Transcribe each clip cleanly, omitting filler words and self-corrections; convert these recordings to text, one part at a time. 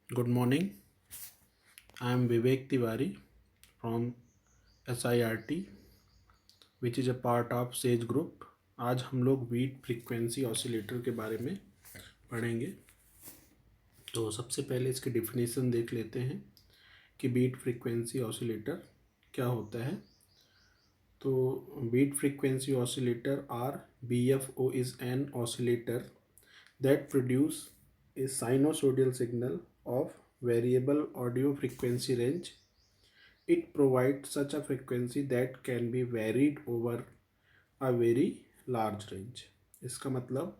Good morning. I am Vivek Tiwari from SIRT, which is a part of Sage Group. आज हम लोग beat frequency oscillator के बारे में पढ़ेंगे। तो सबसे पहले इसकी डिफिनेशन देख लेते हैं कि बीट फ्रीक्वेंसी ऑसिलेटर क्या होता है। तो beat frequency oscillator or BFO is an oscillator that produce a sinusoidal signal of variable audio frequency range. It provides such a frequency that can be varied over a very large range. इसका मतलब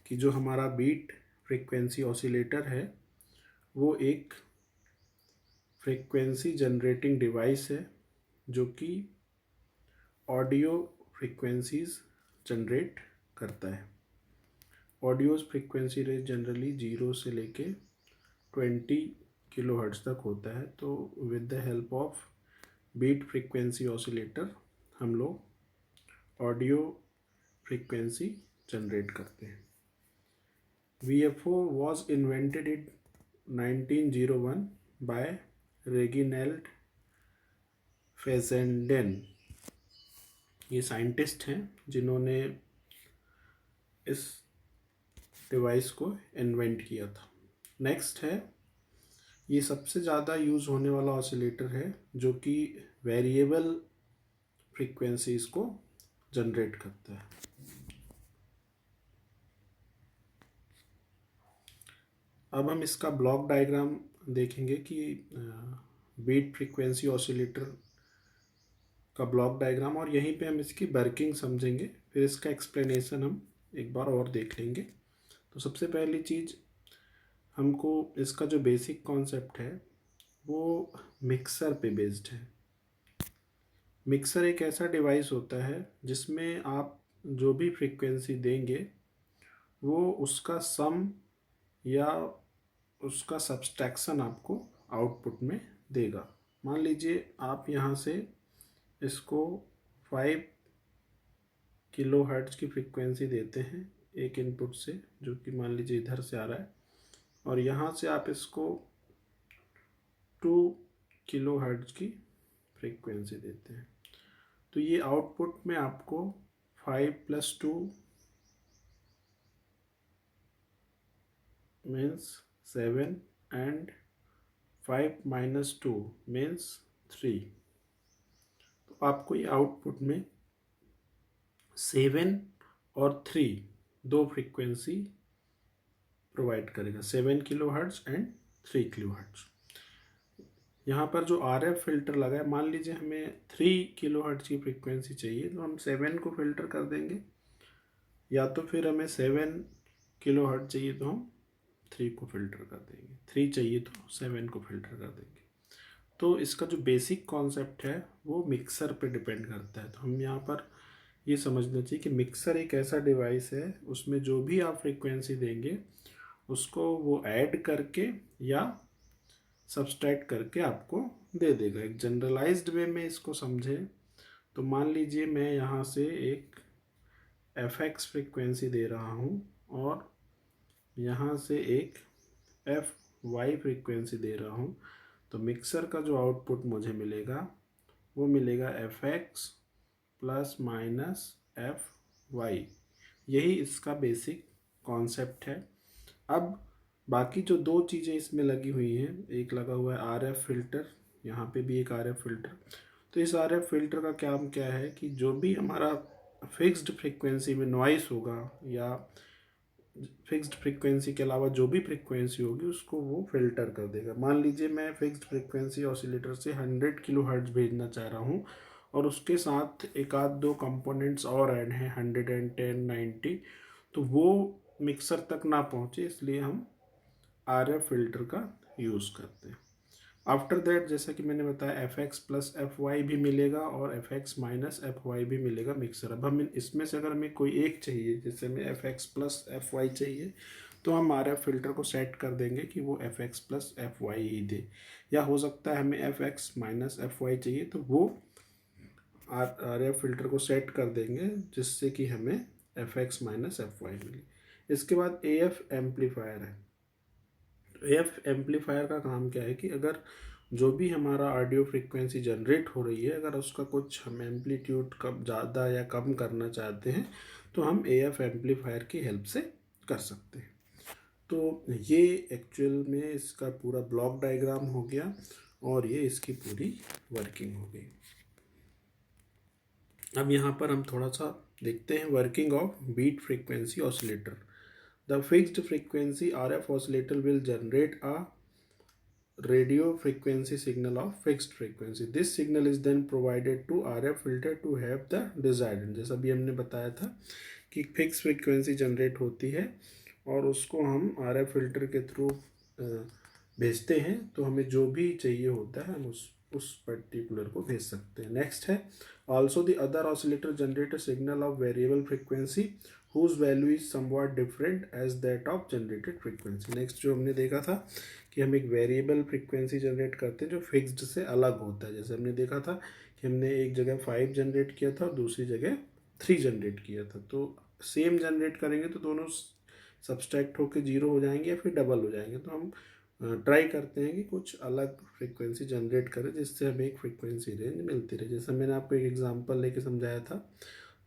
कि जो हमारा beat frequency oscillator है वो एक frequency generating device है जो कि ऑडियो फ्रीक्वेंसीज जनरेट करता है। ऑडियोज फ्रीक्वेंसी रेंज जनरली 0 से लेके 20 किलोहर्ट्ज़ तक होता है। तो with the help of beat frequency oscillator हम लोग ऑडियो फ्रीक्वेंसी जनरेट करते हैं। VFO was invented in 1901 by Reginald Fessenden. ये साइंटिस्ट हैं जिन्होंने इस डिवाइस को इन्वेंट किया था। नेक्स्ट है, ये सबसे ज़्यादा यूज़ होने वाला ऑसिलेटर है जो कि वेरिएबल फ्रीक्वेंसीज को जनरेट करता है। अब हम इसका ब्लॉक डायग्राम देखेंगे कि बीट फ्रीक्वेंसी ऑसिलेटर का ब्लॉक डायग्राम, और यहीं पे हम इसकी वर्किंग समझेंगे। फिर इसका एक्सप्लेनेशन हम एक बार और देख लेंगे। तो सबसे पहली चीज़, हमको इसका जो बेसिक कॉन्सेप्ट है वो मिक्सर पे बेस्ड है। मिक्सर एक ऐसा डिवाइस होता है जिसमें आप जो भी फ्रीक्वेंसी देंगे वो उसका सम या उसका सब्सट्रैक्शन आपको आउटपुट में देगा। मान लीजिए आप यहाँ से इसको 5 किलो हर्ट्ज़ की फ्रीक्वेंसी देते हैं एक इनपुट से, जो कि मान लीजिए इधर से आ रहा है, और यहाँ से आप इसको 2 किलो हर्ट्ज़ की फ्रीक्वेंसी देते हैं। तो ये आउटपुट में आपको 5 + 2 मीन्स 7 एंड 5 - 2 मीन्स 3। तो आपको ये आउटपुट में 7 और 3 दो फ्रीक्वेंसी प्रोवाइड करेगा, 7 kilo hertz and 3 kilo hertz. यहाँ पर जो RF फिल्टर लगा है, मान लीजिए हमें 3 किलो हर्ट्ज़ की फ्रीक्वेंसी चाहिए तो हम 7 को फिल्टर कर देंगे, या तो फिर हमें 7 किलो हर्ट्ज़ चाहिए तो हम 3 को फिल्टर कर देंगे, 3 चाहिए तो 7 को फिल्टर कर देंगे। तो इसका जो बेसिक कॉन्सेप्ट है वो मिक्सर पे डिपेंड करता है। तो हम यहाँ पर ये समझना चाहिए कि मिक्सर एक ऐसा डिवाइस है, उसमें जो भी आप फ्रीक्वेंसी देंगे उसको वो ऐड करके या सब्सट्रैक्ट करके आपको दे देगा। एक जनरलाइज्ड वे में इसको समझें तो मान लीजिए मैं यहाँ से एक FX फ्रीक्वेंसी दे रहा हूँ और यहाँ से एक FY फ्रीक्वेंसी दे रहा हूँ, तो मिक्सर का जो आउटपुट मुझे मिलेगा वो मिलेगा FX ± FY। यही इसका बेसिक कॉन्सेप्ट है। अब बाकी जो दो चीज़ें इसमें लगी हुई हैं, एक लगा हुआ है RF फिल्टर, यहाँ पे भी एक RF फिल्टर। तो इस RF फिल्टर का काम क्या है कि जो भी हमारा फिक्स्ड फ्रीक्वेंसी में नॉइस होगा या फिक्स्ड फ्रीक्वेंसी के अलावा जो भी फ्रीक्वेंसी होगी उसको वो फिल्टर कर देगा। मान लीजिए मैं फिक्स्ड फ्रीक्वेंसी ऑसिलेटर से 100 किलो हर्ट्ज़ भेजना चाह रहा हूँ और उसके साथ एक आध दो कंपोनेंट्स और ऐड हैं 110, 90, तो वो मिक्सर तक ना पहुँचे, इसलिए हम RF फिल्टर का यूज़ करते हैं। आफ्टर दैट, जैसा कि मैंने बताया, FX + FY भी मिलेगा और FX - FY भी मिलेगा मिक्सर। अब हम इसमें से अगर हमें कोई एक चाहिए, जैसे हमें FX + FY चाहिए, तो हम RF फिल्टर को सेट कर देंगे कि वो FX + FY ही दे, या हो सकता है हमें FX - FY चाहिए तो वो RF फिल्टर को सेट कर देंगे जिससे कि हमें FX - FY मिले। इसके बाद AF एम्पलीफायर है। एफ एम्पलीफायर का काम क्या है कि अगर जो भी हमारा ऑडियो फ्रीक्वेंसी जनरेट हो रही है, अगर उसका कुछ हम एम्पलीट्यूड कम ज़्यादा या कम करना चाहते हैं तो हम एफ एम्पलीफायर की हेल्प से कर सकते हैं। तो ये एक्चुअल में इसका पूरा ब्लॉक डायग्राम हो गया और ये इसकी पूरी वर्किंग हो गई। अब यहाँ पर हम थोड़ा सा देखते हैं working of beat frequency oscillator. The fixed frequency RF oscillator will generate a radio frequency signal of fixed frequency. This signal is then provided to RF filter to have the desired. जैसा भी हमने बताया था कि fix frequency generate होती है और उसको हम RF फिल्टर के थ्रू भेजते हैं, तो हमें जो भी चाहिए होता है हम उस पर्टिकुलर को भेज सकते हैं। नेक्स्ट है also the other oscillator generate a signal of variable frequency whose value is somewhat different as that of generated frequency. Next जो हमने देखा था कि हम एक वेरिएबल फ्रीक्वेंसी जनरेट करते हैं जो फिक्स्ड से अलग होता है। जैसे हमने देखा था कि हमने एक जगह 5 जनरेट किया था और दूसरी जगह 3 जनरेट किया था। तो सेम जनरेट करेंगे तो दोनों सब्सट्रैक्ट होकर 0 हो जाएंगे या फिर डबल हो जाएंगे। तो हम ट्राई करते हैं कि कुछ अलग फ्रीक्वेंसी जनरेट करें जिससे हमें एक फ्रीक्वेंसी रेंज मिलती रहे। जैसे मैंने आपको एक एग्जांपल लेके समझाया था।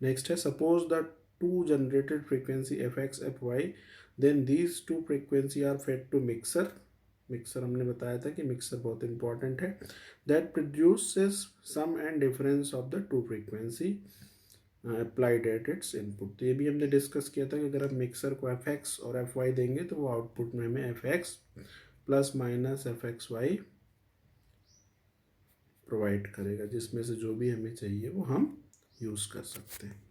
नेक्स्ट है suppose the two generated frequency fx fy, then these two frequency are fed to mixer। Mixer हमने बताया था कि मिक्सर बहुत इंपॉर्टेंट है। That produces sum and difference of the two frequency applied at its input. तो ये भी हमने डिस्कस किया था कि अगर हम मिक्सर को fx और fy देंगे तो वो आउटपुट में हमें fx plus minus fxy provide करेगा, जिसमें से जो भी हमें चाहिए वो हम यूज़ कर सकते हैं।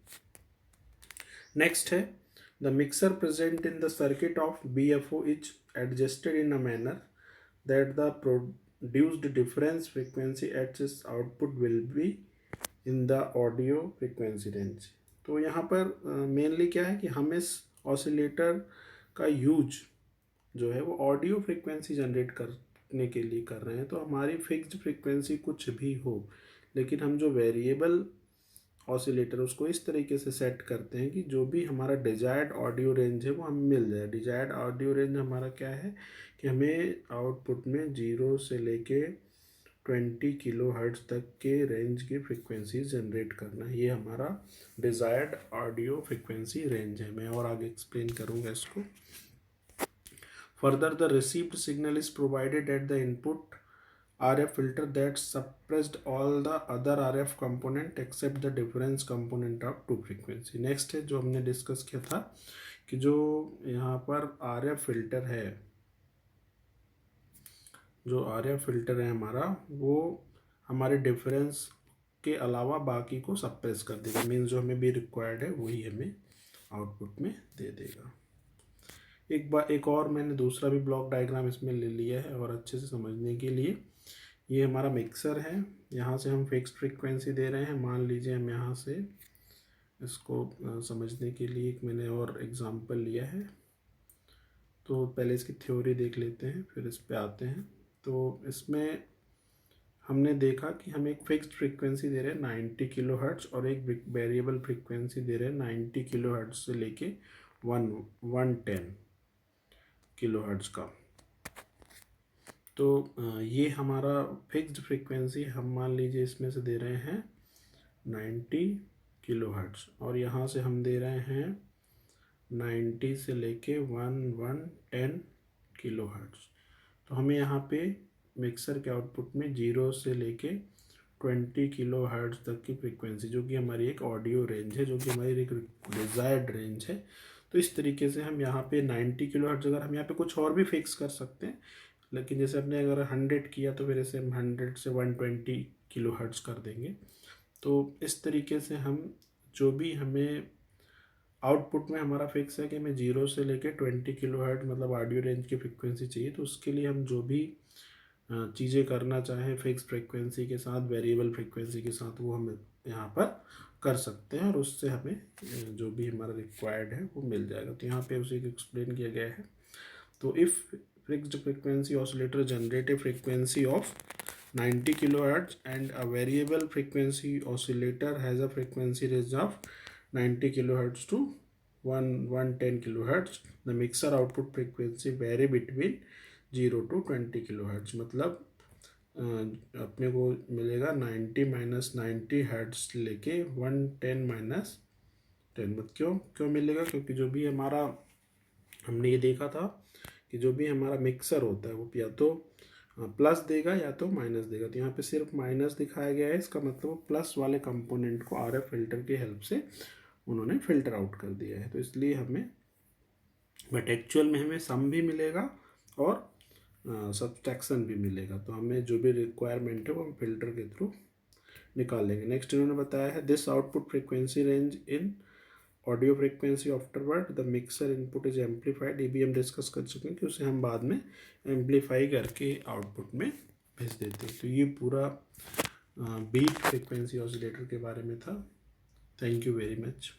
नेक्स्ट है the mixer present in the circuit of BFO is adjusted in a manner that the produced difference frequency at its output will be in the audio frequency range. तो यहाँ पर मेनली क्या है कि हम इस ऑसिलेटर का यूज जो है वो ऑडियो फ्रीक्वेंसी जनरेट करने के लिए कर रहे हैं। तो हमारी फिक्स्ड फ्रीक्वेंसी कुछ भी हो, लेकिन हम जो वेरिएबल ऑसिलेटर उसको इस तरीके से सेट करते हैं कि जो भी हमारा डिजायर्ड ऑडियो रेंज है वो हमें मिल जाए। डिजायर्ड ऑडियो रेंज हमारा क्या है कि हमें आउटपुट में 0 से लेके 20 किलो हर्ट्ज तक के रेंज की फ्रीक्वेंसी जनरेट करना है। ये हमारा डिजायर्ड ऑडियो फ्रीक्वेंसी रेंज है। मैं और आगे एक्सप्लेन करूँगा इसको। Further the received signal is provided at the input RF filter that suppressed all the other RF component except the difference component of two frequency। Next है जो हमने discuss किया था कि जो यहाँ पर RF फिल्टर है, जो RF फिल्टर है हमारा, वो हमारे डिफरेंस के अलावा बाकी को सप्रेस कर देगा। मीन्स जो हमें भी रिक्वायर्ड है वही हमें आउटपुट में दे देगा। एक और मैंने दूसरा भी ब्लॉक डायग्राम इसमें ले लिया है और अच्छे से समझने के लिए। ये हमारा मिक्सर है, यहाँ से हम फिक्स्ड फ्रीक्वेंसी दे रहे हैं। मान लीजिए हम यहाँ से इसको समझने के लिए एक मैंने और एग्जांपल लिया है। तो पहले इसकी थ्योरी देख लेते हैं फिर इस पे आते हैं। तो इसमें हमने देखा कि हम एक फिक्स्ड फ्रीक्वेंसी दे रहे हैं 90 किलो हर्ट्ज और एक वेरिएबल फ्रीक्वेंसी दे रहे हैं 90 किलो हर्ट्ज से लेके 110 किलो हर्ट्ज का। तो ये हमारा फिक्स्ड फ्रीक्वेंसी हम मान लीजिए इसमें से दे रहे हैं 90 किलो हर्ट्ज और यहाँ से हम दे रहे हैं 90 से लेके 110 किलो हर्ट्ज। तो हमें यहाँ पे मिक्सर के आउटपुट में 0 से लेके 20 किलो हर्ट्ज तक की फ्रीक्वेंसी, जो कि हमारी एक ऑडियो रेंज है, जो कि हमारी एक डिज़ायर्ड रेंज है। तो इस तरीके से हम यहाँ पे 90 किलो हर्ट्ज, अगर हम यहाँ पे कुछ और भी फिक्स कर सकते हैं, लेकिन जैसे हमने अगर 100 किया तो फिर इसे हम 100 से 120 किलो हर्ट्ज कर देंगे। तो इस तरीके से हम जो भी हमें आउटपुट में हमारा फिक्स है कि हमें 0 से लेके 20 किलो हर्ट्ज मतलब ऑडियो रेंज की फ्रीक्वेंसी चाहिए, तो उसके लिए हम जो भी चीज़ें करना चाहें फिक्स फ्रीक्वेंसी के साथ, वेरिएबल फ्रीक्वेंसी के साथ, वो हम यहाँ पर कर सकते हैं और उससे हमें जो भी हमारा रिक्वायर्ड है वो मिल जाएगा। तो यहाँ पे उसी को एक्सप्लेन किया गया है। तो if fixed frequency oscillator generate a frequency of 90 kilohertz and a variable frequency oscillator has a frequency range of 90 kilohertz to 110 kilohertz, the mixer output frequency vary between 0 to 20 kilo hertz, मतलब अपने को मिलेगा 90 minus 90 hertz लेके 110 minus 10। मतलब क्यों मिलेगा, क्योंकि जो भी हमारा हमने ये देखा था कि जो भी हमारा मिक्सर होता है वो या तो प्लस देगा या तो माइनस देगा। तो यहाँ पे सिर्फ माइनस दिखाया गया है, इसका मतलब प्लस वाले कंपोनेंट को आरएफ फिल्टर की हेल्प से उन्होंने फिल्टर आउट कर दिया है। तो इसलिए हमें, बट एक्चुअल में हमें सम भी मिलेगा और सब्सट्रैक्शन भी मिलेगा। तो हमें जो भी रिक्वायरमेंट है वो हम फिल्टर के थ्रू निकाल लेंगे। नेक्स्ट इन्होंने बताया है this output frequency range in audio frequency afterward the mixer input is amplified. ये भी हम डिस्कस कर चुके हैं कि उसे हम बाद में एम्पलीफाई करके आउटपुट में भेज देते हैं। तो ये पूरा बीट फ्रीक्वेंसी ऑसिलेटर के बारे में था। Thank you very much.